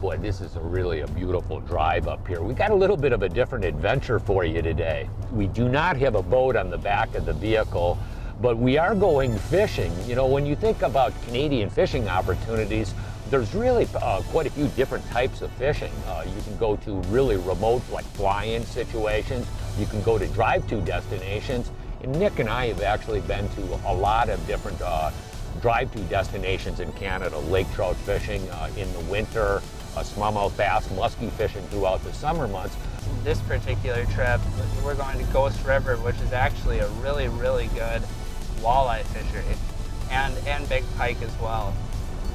Boy, this is really a beautiful drive up here. We got a little bit of a different adventure for you today. We do not have a boat on the back of the vehicle, but we are going fishing. You know, when you think about Canadian fishing opportunities, there's really quite a few different types of fishing. You can go to really remote, like fly-in situations. You can go to drive-to destinations. And Nick and I have actually been to a lot of different drive-to destinations in Canada, lake trout fishing in the winter, smallmouth bass, muskie fishing throughout the summer months. This particular trip, we're going to Ghost River, which is actually a really, really good walleye fishery, and big pike as well.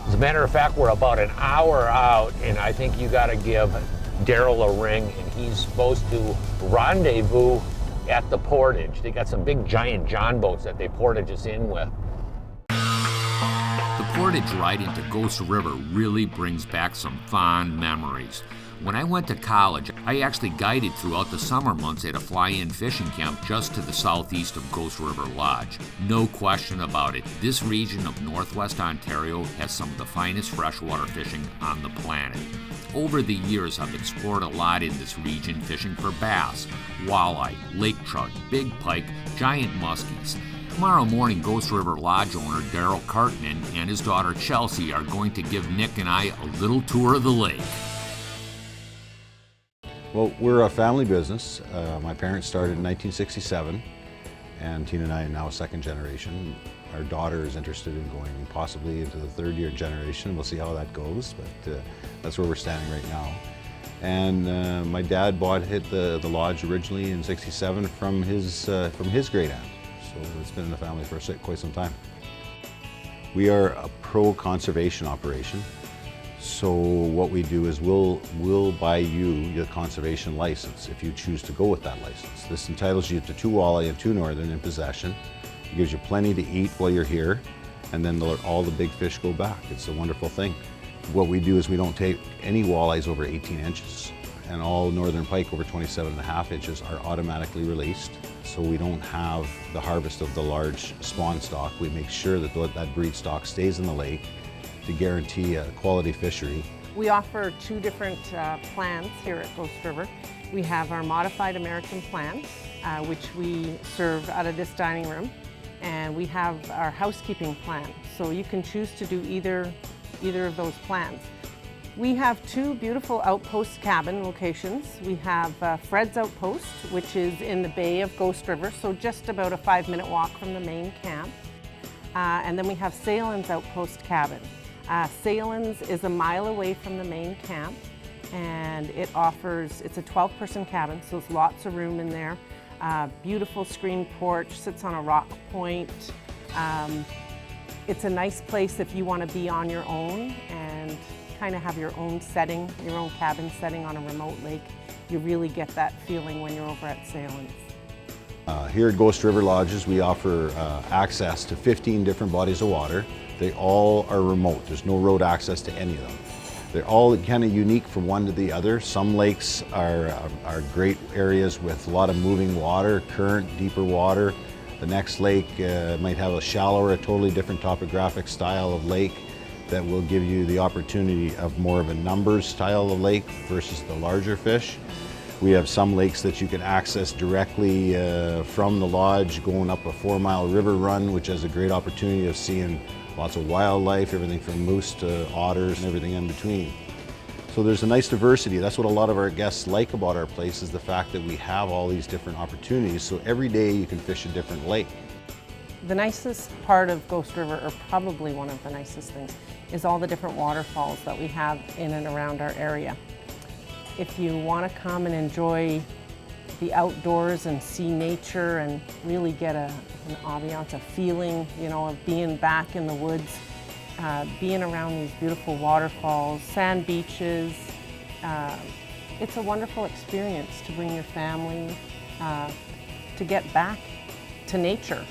As a matter of fact, we're about an hour out, and I think you got to give Daryl a ring, and he's supposed to rendezvous at the portage. They got some big giant john boats that they portage us in with. The portage ride into Ghost River really brings back some fond memories. When I went to college, I actually guided throughout the summer months at a fly-in fishing camp just to the southeast of Ghost River Lodge. No question about it, this region of northwest Ontario has some of the finest freshwater fishing on the planet. Over the years, I've explored a lot in this region fishing for bass, walleye, lake trout, big pike, giant muskies. Tomorrow morning, Ghost River Lodge owner Daryl Cartman and his daughter Chelsea are going to give Nick and I a little tour of the lake. Well, we're a family business. My parents started in 1967, and Tina and I are now second generation. Our daughter is interested in going possibly into the third year generation. We'll see how that goes, but that's where we're standing right now. And my dad bought the lodge originally in '67 from his great aunt. So it's been in the family for quite some time. We are a pro-conservation operation. So what we do is we'll buy you your conservation license if you choose to go with that license. This entitles you to 2 walleye and 2 northern in possession. It gives you plenty to eat while you're here, and then all the big fish go back. It's a wonderful thing. What we do is we don't take any walleyes over 18 inches, and all northern pike over 27.5 inches are automatically released. So we don't have the harvest of the large spawn stock. We make sure that that breed stock stays in the lake to guarantee a quality fishery. We offer 2 different plans here at Ghost River. We have our modified American plan, which we serve out of this dining room, and we have our housekeeping plan. So you can choose to do either of those plans. We have 2 beautiful outpost cabin locations. We have Fred's Outpost, which is in the bay of Ghost River, so just about a 5-minute walk from the main camp. And then we have Salen's Outpost Cabin. Salen's is a mile away from the main camp, and it's a 12-person cabin, so there's lots of room in there. Beautiful screen porch, sits on a rock point. It's a nice place if you want to be on your own and kind of have your own setting, your own cabin setting on a remote lake. You really get that feeling when you're over at Salen's. Here at Ghost River Lodges, we offer access to 15 different bodies of water. They all are remote. There's no road access to any of them. They're all kind of unique from one to the other. Some lakes are great areas with a lot of moving water, current, deeper water. The next lake might have a shallower, a totally different topographic style of lake that will give you the opportunity of more of a numbers style of lake versus the larger fish. We have some lakes that you can access directly from the lodge, going up a 4-mile river run, which has a great opportunity of seeing lots of wildlife, everything from moose to otters and everything in between. So there's a nice diversity. That's what a lot of our guests like about our place, is the fact that we have all these different opportunities. So every day you can fish a different lake. The nicest part of Ghost River, or probably one of the nicest things, is all the different waterfalls that we have in and around our area. If you want to come and enjoy the outdoors and see nature and really get an ambiance, a feeling, you know, of being back in the woods, being around these beautiful waterfalls, sand beaches, it's a wonderful experience to bring your family to get back to nature.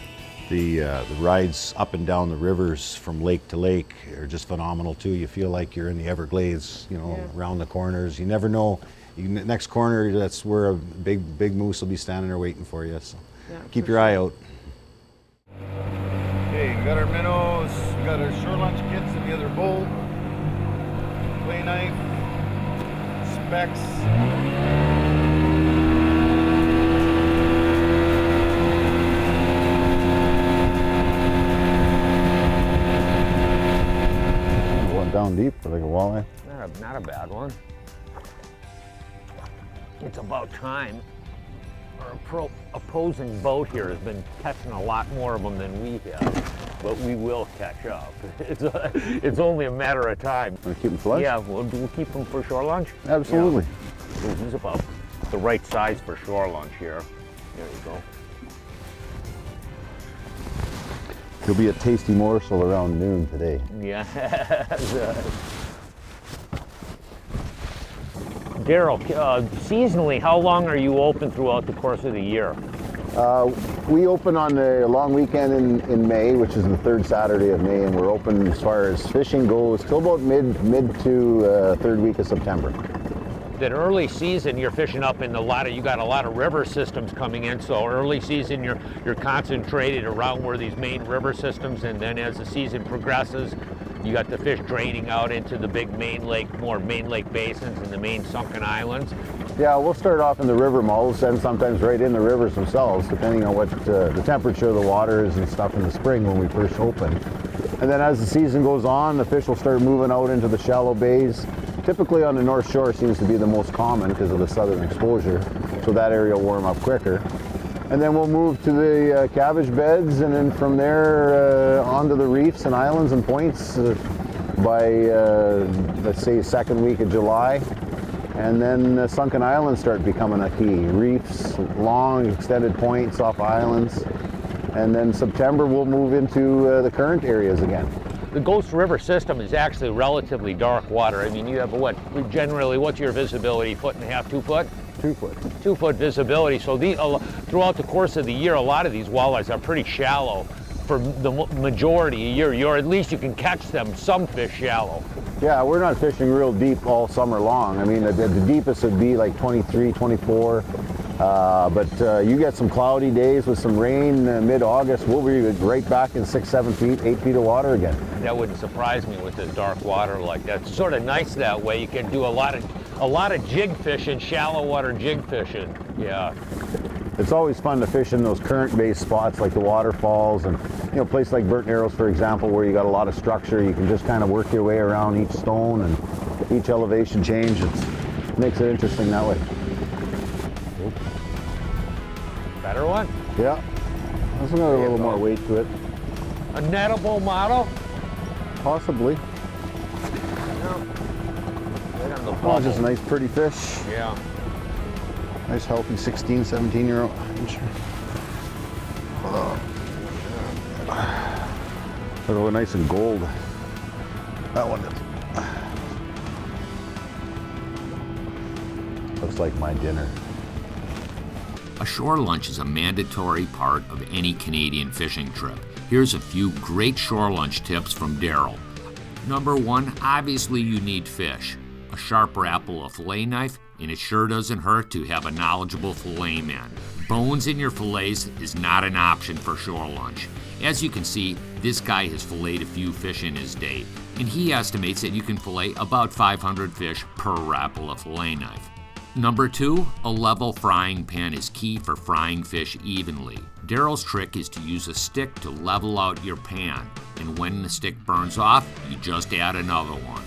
The rides up and down the rivers from lake to lake are just phenomenal too. You feel like you're in the Everglades, you know, around the corners. You never know. Next corner, that's where a big moose will be standing there waiting for you. So keep your eye out. Okay, we got our minnows, we got our shore lunch kits in the other bowl, play knife, mix. Went down deep for like a walleye. Not a bad one. It's about time. Our opposing boat here has been catching a lot more of them than we have, but we will catch up. It's only a matter of time. Want to keep them flush? Yeah, we'll keep them for shore lunch. Absolutely. Yeah. He's about the right size for shore lunch here. There you go. He'll be a tasty morsel around noon today. Yeah. Daryl, seasonally, how long are you open throughout the course of the year? We open on a long weekend in May, which is the third Saturday of May, and we're open as far as fishing goes till about mid to third week of September. That early season, you're fishing up in you got a lot of river systems coming in, so early season you're concentrated around where these main river systems, and then as the season progresses, you got the fish draining out into the big more main lake basins and the main sunken islands. Yeah, we'll start off in the river mouths and sometimes right in the rivers themselves, depending on what the temperature of the water is and stuff in the spring when we first open. And then as the season goes on, the fish will start moving out into the shallow bays. Typically on the North Shore seems to be the most common because of the southern exposure, so that area will warm up quicker. And then we'll move to the cabbage beds, and then from there onto the reefs and islands and points by, let's say, second week of July. And then sunken islands start becoming a key. Reefs, long extended points off islands. And then September we'll move into the current areas again. The Ghost River system is actually relatively dark water. I mean, you have what's your visibility, 1.5 feet, 2 foot? 2 foot. 2 foot visibility. So throughout the course of the year, a lot of these walleyes are pretty shallow for the majority of the year. Or at least you can catch them, some fish shallow. Yeah, we're not fishing real deep all summer long. I mean, the deepest would be like 23, 24. But you get some cloudy days with some rain mid-August, we'll be right back in 6, 7 feet, 8 feet of water again. That wouldn't surprise me with this dark water like that. It's sort of nice that way. You can do a lot of jig fishing, shallow water jig fishing. Yeah. It's always fun to fish in those current-based spots like the waterfalls and a place like Burnt Narrows, for example, where you got a lot of structure. You can just kind of work your way around each stone and each elevation change. It makes it interesting that way. Better one? Yeah. This one got a little more weight to it. A nettable model? Possibly. No. Right on the Oh, bubble. just a nice pretty fish. Yeah. Nice healthy 16, 17-year-old. Oh, nice and gold. That one is. Looks like my dinner. A shore lunch is a mandatory part of any Canadian fishing trip. Here's a few great shore lunch tips from Daryl. Number 1, obviously you need fish. A sharp rapple, a fillet knife, and it sure doesn't hurt to have a knowledgeable fillet man. Bones in your fillets is not an option for shore lunch. As you can see, this guy has filleted a few fish in his day, and he estimates that you can fillet about 500 fish per rapple of fillet knife. Number 2, a level frying pan is key for frying fish evenly. Daryl's trick is to use a stick to level out your pan, and when the stick burns off, you just add another one.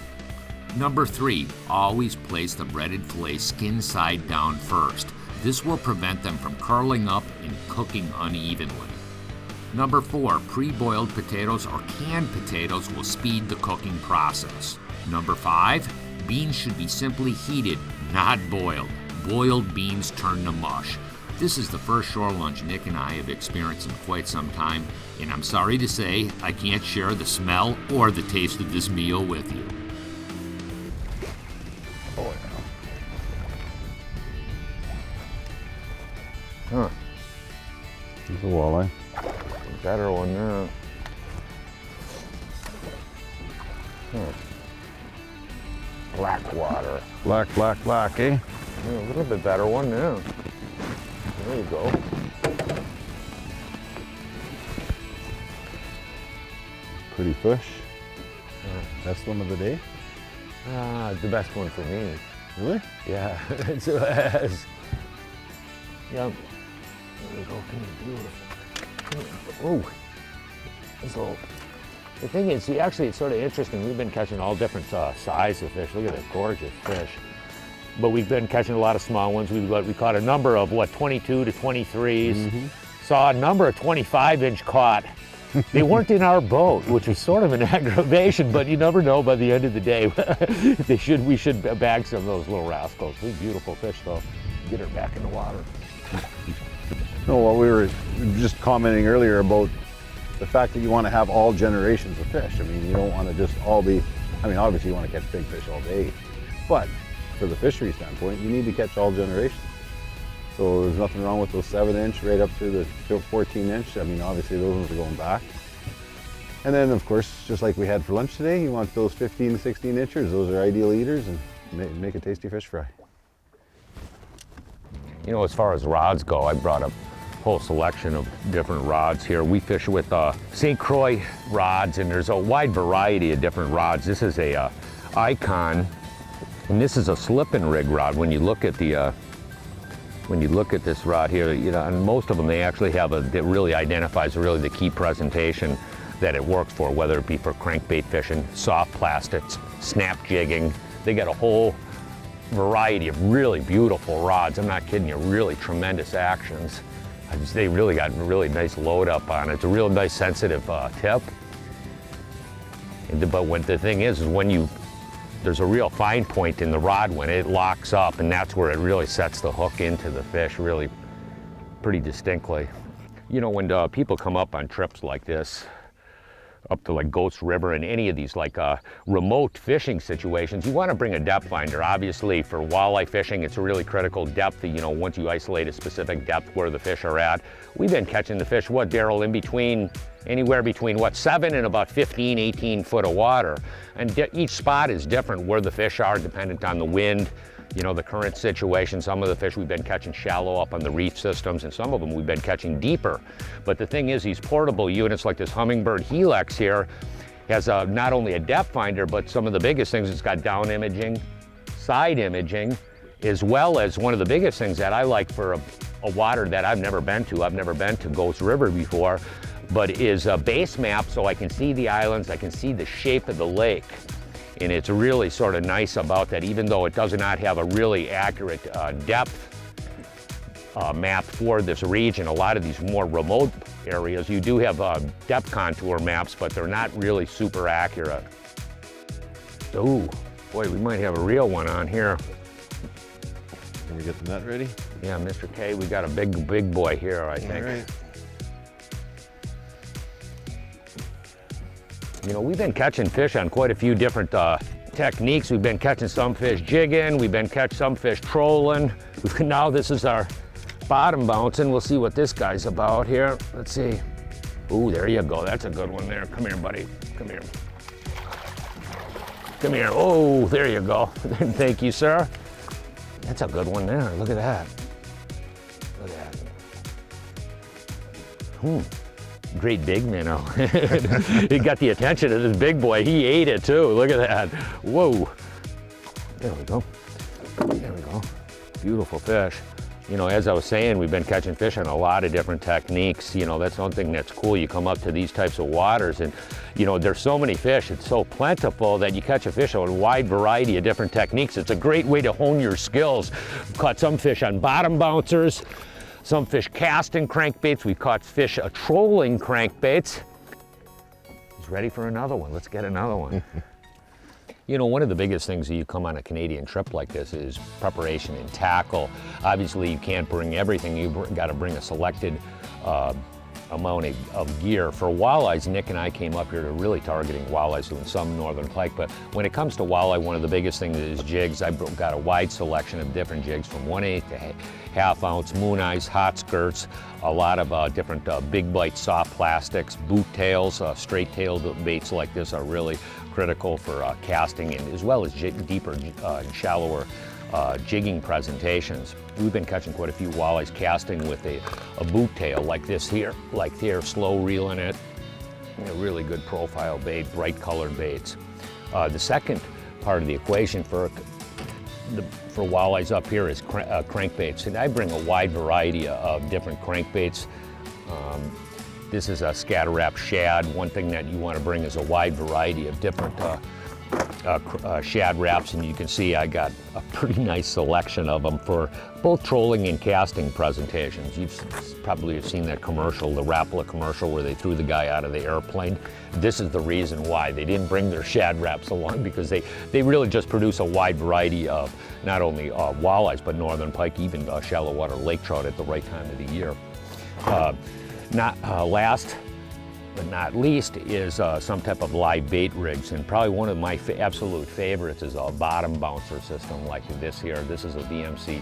Number 3, always place the breaded fillet skin side down first. This will prevent them from curling up and cooking unevenly. Number 4, pre-boiled potatoes or canned potatoes will speed the cooking process. Number 5, beans should be simply heated, not boiled. Boiled beans turn to mush. This is the first shore lunch Nick and I have experienced in quite some time, and I'm sorry to say I can't share the smell or the taste of this meal with you. Oh, yeah. Huh. There's a walleye. Better one now. Black water. Black, eh? Yeah, a little bit better one now. There you go. Pretty fish. Best one of the day. The best one for me. Really? Yeah, it has. Yep. There we go. Beautiful. Oh. So the thing is, actually, it's sort of interesting. We've been catching all different sizes of fish. Look at that gorgeous fish. But we've been catching a lot of small ones. We caught a number of 22 to 23s. Saw a number of 25-inch caught. They weren't in our boat, which was sort of an aggravation, but you never know by the end of the day. We should bag some of those little rascals. These beautiful fish, though. Get her back in the water. No, well, we were just commenting earlier about the fact that you want to have all generations of fish. I mean, you don't want to just all be, I mean, obviously you want to catch big fish all day, but for the fishery standpoint, you need to catch all generations. So there's nothing wrong with those 7-inch right up to the 14-inch. I mean, obviously those ones are going back. And then, of course, just like we had for lunch today, you want those 15 to 16 inchers. Those are ideal eaters and make a tasty fish fry. You know, as far as rods go, I brought a whole selection of different rods here. We fish with St. Croix rods, and there's a wide variety of different rods. This is a Icon, and this is a slip and rig rod. When you look at the when you look at this rod here, you know, and most of them, they actually have that really identifies really the key presentation that it works for, whether it be for crankbait fishing, soft plastics, snap jigging. They got a whole variety of really beautiful rods. I'm not kidding you, really tremendous actions. They really got a really nice load up on it. It's a real nice sensitive tip. But when the thing is when there's a real fine point in the rod when it locks up, and that's where it really sets the hook into the fish really pretty distinctly. You know, when people come up on trips like this, up to like Ghost River and any of these like remote fishing situations, you want to bring a depth finder. Obviously for walleye fishing, it's a really critical depth, you know, once you isolate a specific depth where the fish are at. We've been catching the fish, what, Daryl, in between, anywhere between what, 7 and about 15, 18 foot of water. And each spot is different where the fish are, dependent on the wind, you know, the current situation. Some of the fish we've been catching shallow up on the reef systems, and some of them we've been catching deeper. But the thing is, these portable units like this Humminbird Helix here has not only a depth finder, but some of the biggest things, it's got down imaging, side imaging, as well as one of the biggest things that I like for a water that I've never been to Ghost River before, but is a base map, so I can see the islands, I can see the shape of the lake. And it's really sort of nice about that, even though it does not have a really accurate depth map for this region. A lot of these more remote areas, you do have depth contour maps, but they're not really super accurate. Ooh, boy, we might have a real one on here. Can we get the net ready? Yeah, Mr. K, we got a big boy here, I think. All right. You know, we've been catching fish on quite a few different techniques. We've been catching some fish jigging, we've been catching some fish trolling. Now this is our bottom bouncing. We'll see what this guy's about here. Let's see. Ooh, there you go. That's a good one there. Come here, buddy. Come here. Come here. Oh, there you go. Thank you, sir. That's a good one there. Look at that. Look at that. Great big minnow. He got the attention of this big boy. He ate it too. Look at that. Whoa. There we go. There we go. Beautiful fish. You know, as I was saying, we've been catching fish on a lot of different techniques. You know, that's one thing that's cool. You come up to these types of waters and, you know, there's so many fish. It's so plentiful that you catch a fish on a wide variety of different techniques. It's a great way to hone your skills. We've caught some fish on bottom bouncers, some fish casting crankbaits. We've caught fish trolling crankbaits. He's ready for another one. Let's get another one. You know, one of the biggest things that you come on a Canadian trip like this is preparation and tackle. Obviously, you can't bring everything. You've got to bring a selected amount of gear. For walleyes, Nick and I came up here to really targeting walleyes, doing some northern pike, but when it comes to walleye, one of the biggest things is jigs. I've got a wide selection of different jigs from 1/8 to half ounce, moon eyes, hot skirts, a lot of different big bite soft plastics, boot tails, straight tailed baits like this are really critical for casting, and as well as deeper and shallower jigging presentations. We've been catching quite a few walleyes casting with a boot tail like this here, slow reeling it. A really good profile bait, bright colored baits. The second part of the equation for for walleyes up here is crankbaits, and I bring a wide variety of different crankbaits. This is a scatter wrap shad. One thing that you want to bring is a wide variety of different shad wraps, and you can see I got a pretty nice selection of them for both trolling and casting presentations. You've probably seen that commercial, the Rapala commercial, where they threw the guy out of the airplane. This is the reason why. They didn't bring their shad wraps along, because they really just produce a wide variety of not only walleyes, but northern pike, even shallow water lake trout at the right time of the year. Last but not least is some type of live bait rigs, and probably one of my absolute favorites is a bottom bouncer system like this here. This is a VMC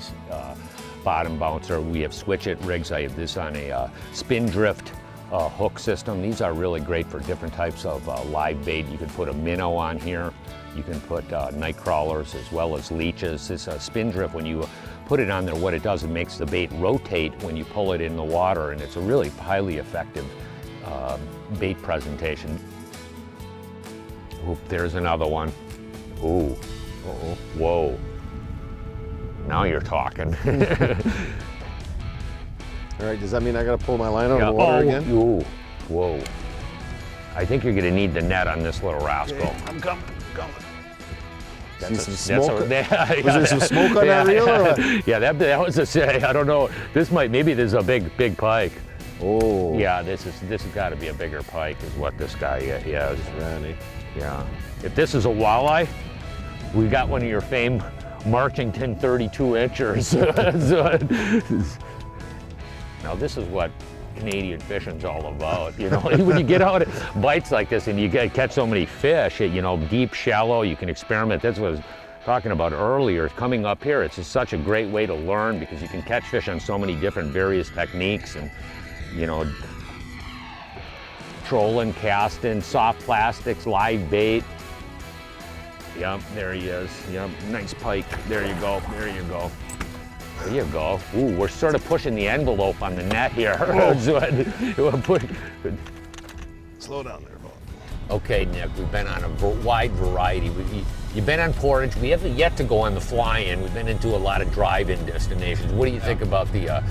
bottom bouncer. We have switch it rigs. I have this on a spin drift hook system. These are really great for different types of live bait. You can put a minnow on here. You can put night crawlers as well as leeches. This spin drift, when you put it on there, what it does, it makes the bait rotate when you pull it in the water, and it's a really highly effective bait presentation. Oop, there's another one. Ooh, uh-oh, whoa. Now you're talking. All right, does that mean I gotta pull my line out of the water again? Ooh, whoa. I think you're gonna need the net on this little rascal. Okay, I'm coming. See some smoke? Was there some smoke on that reel? Or what? Yeah, that was I don't know. Maybe there's a big pike. Oh. Yeah, this has got to be a bigger pike, is what this guy is. Randy. Yeah. If this is a walleye, we got one of your famed Marchington 32-inchers. Now this is what Canadian fishing's all about. You know, when you get out at bites like this and you catch so many fish, you know, deep, shallow, you can experiment. That's what I was talking about earlier. Coming up here, it's just such a great way to learn, because you can catch fish on so many different various techniques, and you know, trolling, casting, soft plastics, live bait. Yep, there he is. Yep, nice pike. There you go. There you go. There you go. Ooh, we're sort of pushing the envelope on the net here. Slow down there, Bob. Okay, Nick, we've been on a wide variety. You've been on Portage. We haven't yet to go on the fly-in. We've been into a lot of drive-in destinations. What do you think about the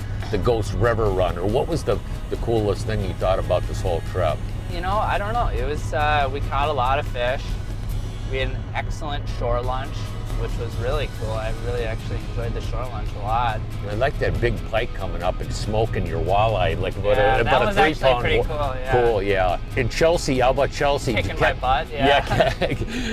Ghost River run, or what was the coolest thing you thought about this whole trip? You know, I don't know. It was, we caught a lot of fish. We had an excellent shore lunch, which was really cool. I really actually enjoyed the shore lunch a lot. I like that big pike coming up and smoking your walleye, like about Yeah, a that was 3 actually pound. pretty cool, yeah. Cool, yeah. And Chelsea, how about Chelsea? Kicking my butt, yeah.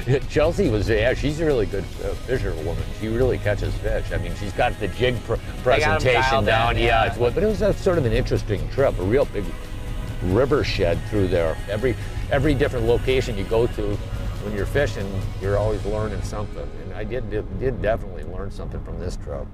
Yeah, Chelsea was, she's a really good fisherwoman. She really catches fish. I mean, she's got the jig presentation down. Yeah. But it was sort of an interesting trip, a real big river shed through there. Every different location you go to, when you're fishing, you're always learning something. And I did definitely learn something from this trip.